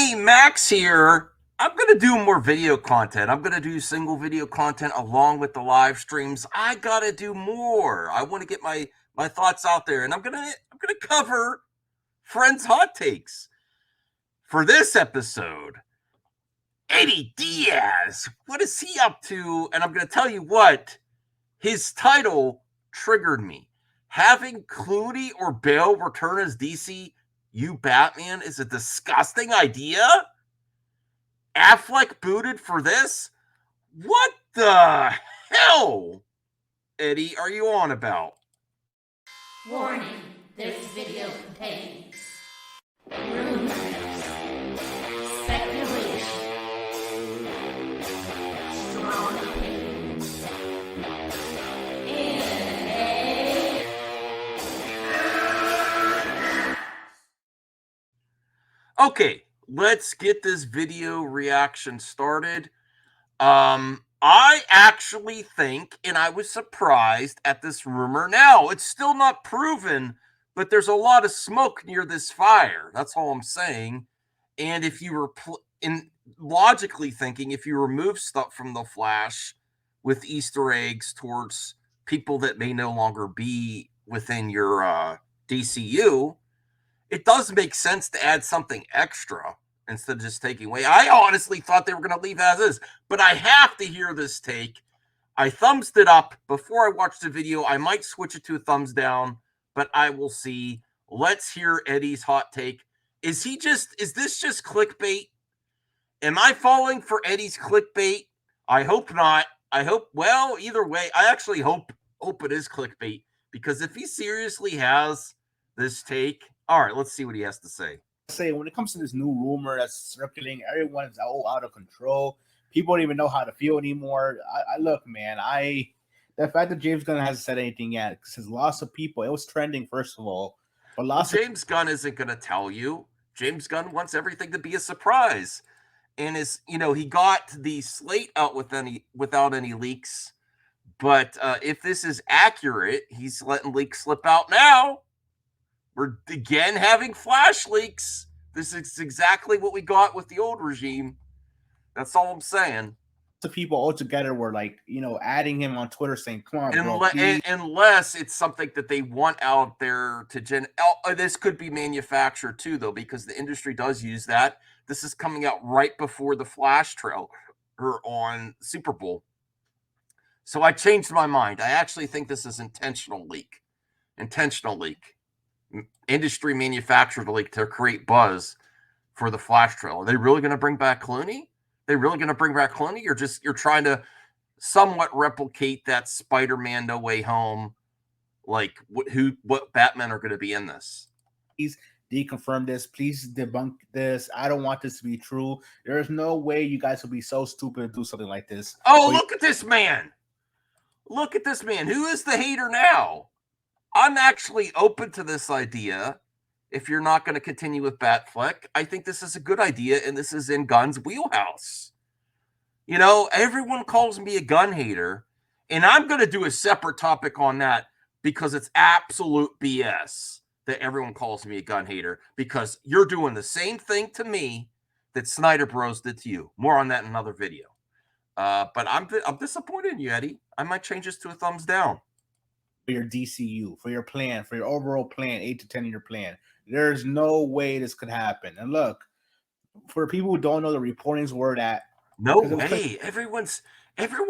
Hey, Max here. I'm going to do more video content. I'm going to do single video content along with the live streams. I got to do more. I want to get my thoughts out there, and I'm going to cover friends' hot takes for this episode. Eddie Diaz, what is he up to? And I'm going to tell you what, his title triggered me. Having Clooney or Bale return as DCU Batman is a disgusting idea. Affleck booted for this? What the hell, Eddie, are you on about? Warning, this video contains rumors, speculation, strong opinions, Okay, let's get this video reaction started. I actually think, and I was surprised at this rumor. Now, it's still not proven, but there's a lot of smoke near this fire. That's all I'm saying. And if you were logically thinking, if you remove stuff from the Flash with Easter eggs towards people that may no longer be within your DCU, it does make sense to add something extra instead of just taking away. I honestly thought they were going to leave as is, but I have to hear this take. I thumbs it up before I watched the video. I might switch it to a thumbs down, but I will see. Let's hear Eddie's hot take. Is this just clickbait? Am I falling for Eddie's clickbait? I hope not. Well, either way, I actually hope it is clickbait, because if he seriously has this take, all right, let's see what he has to say. When it comes to this new rumor that's circulating, everyone's all out of control. People don't even know how to feel anymore. I look, man, the fact that James Gunn hasn't said anything yet, because lots of people, it was trending first of all, but James Gunn isn't going to tell you. James Gunn wants everything to be a surprise, and he got the slate out without any leaks. But if this is accurate, he's letting leaks slip out now. We're again having Flash leaks. This is exactly what we got with the old regime. That's all I'm saying. The people all together were adding him on Twitter saying, "Come on, bro." Unless it's something that they want out there to this could be manufactured too, though, because the industry does use that. This is coming out right before the Flash trailer on Super Bowl. So I changed my mind. I actually think this is intentional leak. Industry manufactured leak to create buzz for the Flash trailer. Are they really going to bring back Clooney? You're trying to somewhat replicate that Spider-Man No Way Home, like what Batman are going to be in this? Please deconfirm this. Please debunk this. I don't want this to be true. There's no way you guys will be so stupid to do something like this. Oh, look at this man. Who is the hater now? I'm actually open to this idea. If you're not going to continue with Batfleck, I think this is a good idea, and this is in Gunn's wheelhouse. Everyone calls me a Gunn hater, and I'm going to do a separate topic on that, because it's absolute BS that everyone calls me a Gunn hater, because you're doing the same thing to me that Snyder Bros did to you. More on that in another video. But I'm disappointed in you, Eddie. I might change this to a thumbs down. For your DCU, for your plan, for your overall plan, 8 to 10 year plan. There's no way this could happen. And look, for people who don't know, the reportings were that no way. Everyone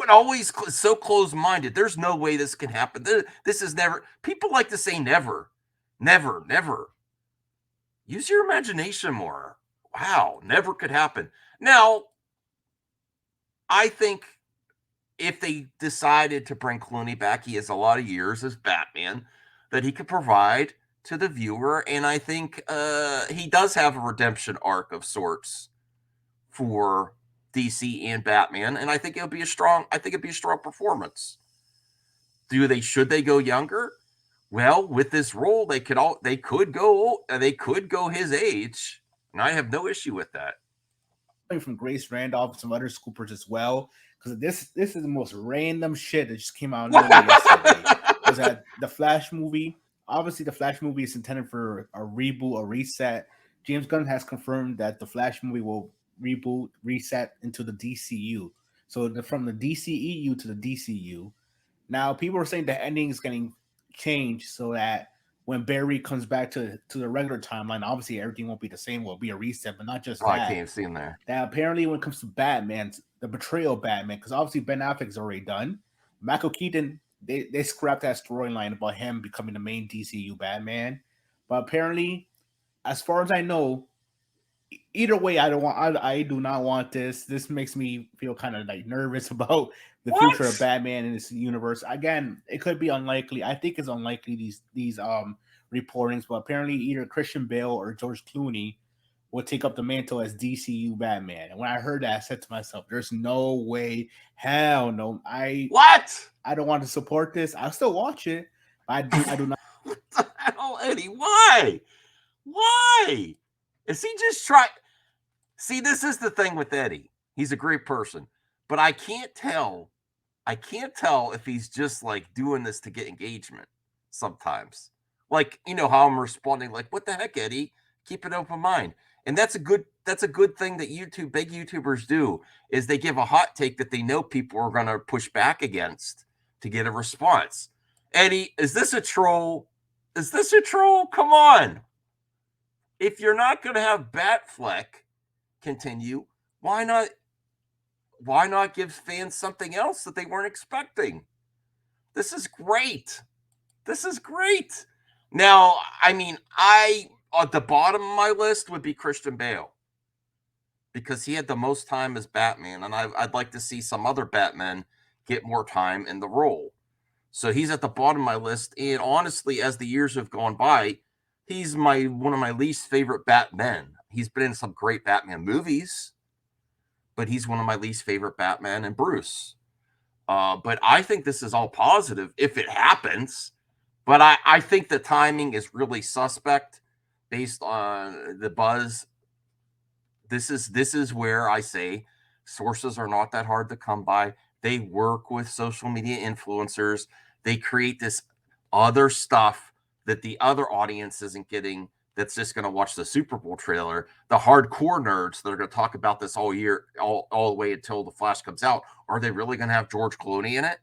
always so close-minded. There's no way this can happen. This is never. People like to say never. Use your imagination more. Wow, never could happen. Now, I think if they decided to bring Clooney back, he has a lot of years as Batman that he could provide to the viewer, and I think he does have a redemption arc of sorts for DC and Batman, and I think it'd be a strong performance. Should they go younger? Well, with this role, they could go his age, and I have no issue with that. From Grace Randolph and some other scoopers as well, because this is the most random shit that just came out yesterday. Was that the Flash movie? Obviously, the Flash movie is intended for a reboot, a reset James Gunn has confirmed that the Flash movie will reset into the DCU. So from the DCEU to the DCU. Now, people are saying the ending is getting changed so that when Barry comes back to the regular timeline, obviously everything won't be the same. Will be a reset, but not just Oh, I can't that. even see him there. That apparently, when it comes to Batman, the betrayal of Batman, because obviously Ben Affleck's already done. Michael Keaton, they scrapped that storyline about him becoming the main DCU Batman. But apparently, as far as I know, either way, I do not want this. This makes me feel kind of like nervous about the What? future of Batman in this universe. Again, it could be unlikely. I think it's unlikely these reportings, but apparently either Christian Bale or George Clooney will take up the mantle as DCU Batman. And when I heard that, I said to myself, "There's no way, hell no, What? I don't want to support this. I'll still watch it. I do not." What the hell, Eddie? Why? Why? Is he just trying? See, this is the thing with Eddie. He's a great person, but I can't tell. I can't tell if he's just like doing this to get engagement sometimes. Like, you know how I'm responding, like, what the heck, Eddie? Keep an open mind. And that's a good thing that big YouTubers do, is they give a hot take that they know people are gonna push back against to get a response. Eddie, is this a troll? Is this a troll? Come on. If you're not gonna have Batfleck continue, why not give fans something else that they weren't expecting? This is great. This is great. Now, I mean, I at the bottom of my list would be Christian Bale, because he had the most time as Batman, and I'd like to see some other Batman get more time in the role. So he's at the bottom of my list. And honestly, as the years have gone by, he's one of my least favorite Batmen. He's been in some great Batman movies, but he's one of my least favorite Batman and Bruce. But I think this is all positive if it happens. But I think the timing is really suspect based on the buzz. This is where I say sources are not that hard to come by. They work with social media influencers. They create this other stuff that the other audience isn't getting, that's just going to watch the Super Bowl trailer. The hardcore nerds that are going to talk about this all year, all the way until the Flash comes out. Are they really going to have George Clooney in it?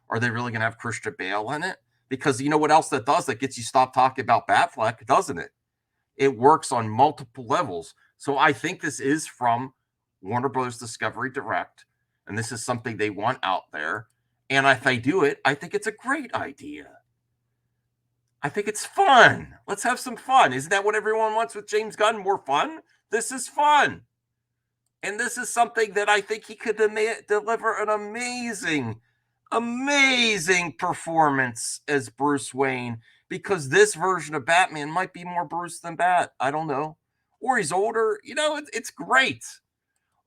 Are they really going to have Christian Bale in it? Because you know what else that does? That gets you stopped talking about Batfleck, doesn't it? It works on multiple levels. So I think this is from Warner Bros. Discovery Direct, and this is something they want out there. And if they do it, I think it's a great idea. I think it's fun. Let's have some fun. Isn't that what everyone wants with James Gunn? More fun? This is fun. And this is something that I think he could deliver an amazing performance as Bruce Wayne, because this version of Batman might be more Bruce than Bat. I don't know. Or he's older. You know, it's great.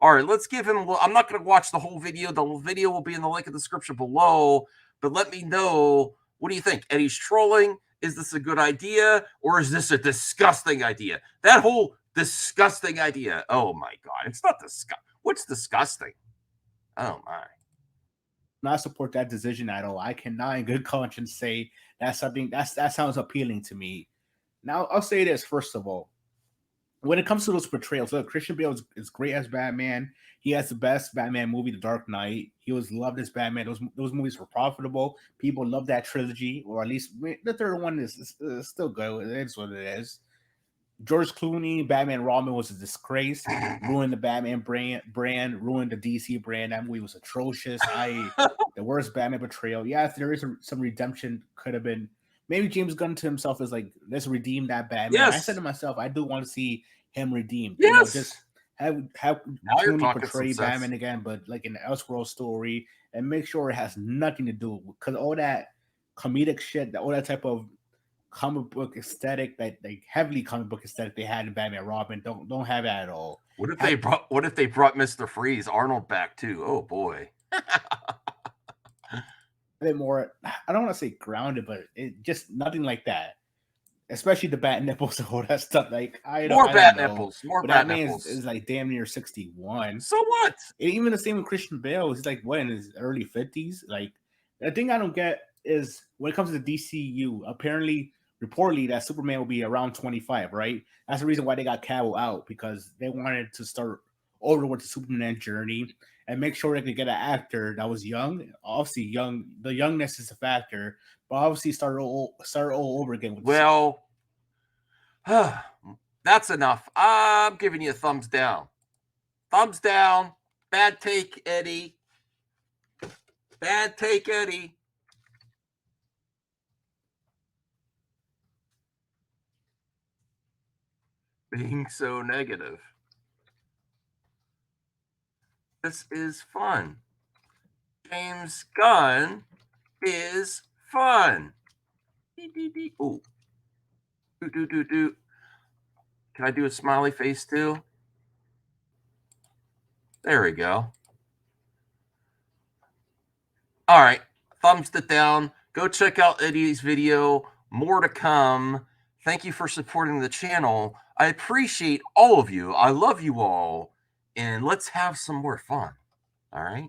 All right, let's give him. I'm not going to watch the whole video. The video will be in the link in the description below. But let me know, what do you think? Eddie's trolling. Is this a good idea, or is this a disgusting idea? That whole disgusting idea. Oh my God, it's not disgusting. What's disgusting? Oh my. Not support that decision at all. I cannot, in good conscience, say that's something that sounds appealing to me. Now, I'll say this first of all. When it comes to those portrayals, look, Christian Bale is great as Batman. He has the best Batman movie, The Dark Knight. He was loved as Batman. Those movies were profitable. People love that trilogy, or at least the third one is still good. It is what it is. George Clooney, Batman Robin was a disgrace. Ruined the Batman brand, ruined the DC brand. That movie was atrocious. The worst Batman portrayal. Yes, there is some redemption. Could have been. Maybe James Gunn to himself is like, let's redeem that Batman. Yes. I said to myself, I do want to see him redeemed. Yes. You know, just have Now you're Clooney talking portray some sense. Batman again, but like an Elseworld story, and make sure it has nothing to do, because all that comedic shit, all that type of comic book aesthetic, that like heavily comic book aesthetic they had in Batman Robin, don't have that at all. What if they brought Mr. Freeze, Arnold, back too? Oh boy. A bit more, I don't want to say grounded, but it just nothing like that. Especially the bat nipples and all that stuff. Like More bat know. nipples. More But bat that man nipples. is like damn near 61. So what? And even the same with Christian Bale. He's like what, in his early 50s. Like, the thing I don't get is when it comes to the DCU, apparently reportedly that Superman will be around 25, right? That's the reason why they got Cavill out, because they wanted to start over with the Superman journey and make sure they could get an actor that was young. Obviously, young. The youngness is a factor, but obviously start all over again. With Well, that's enough. I'm giving you a thumbs down. Thumbs down. Bad take, Eddie. Bad take, Eddie. Being so negative. This is fun. James Gunn is fun. Ooh. Do. Can I do a smiley face too? There we go. All right. Thumbs it down. Go check out Eddie's video. More to come. Thank you for supporting the channel. I appreciate all of you. I love you all. And let's have some more fun. All right.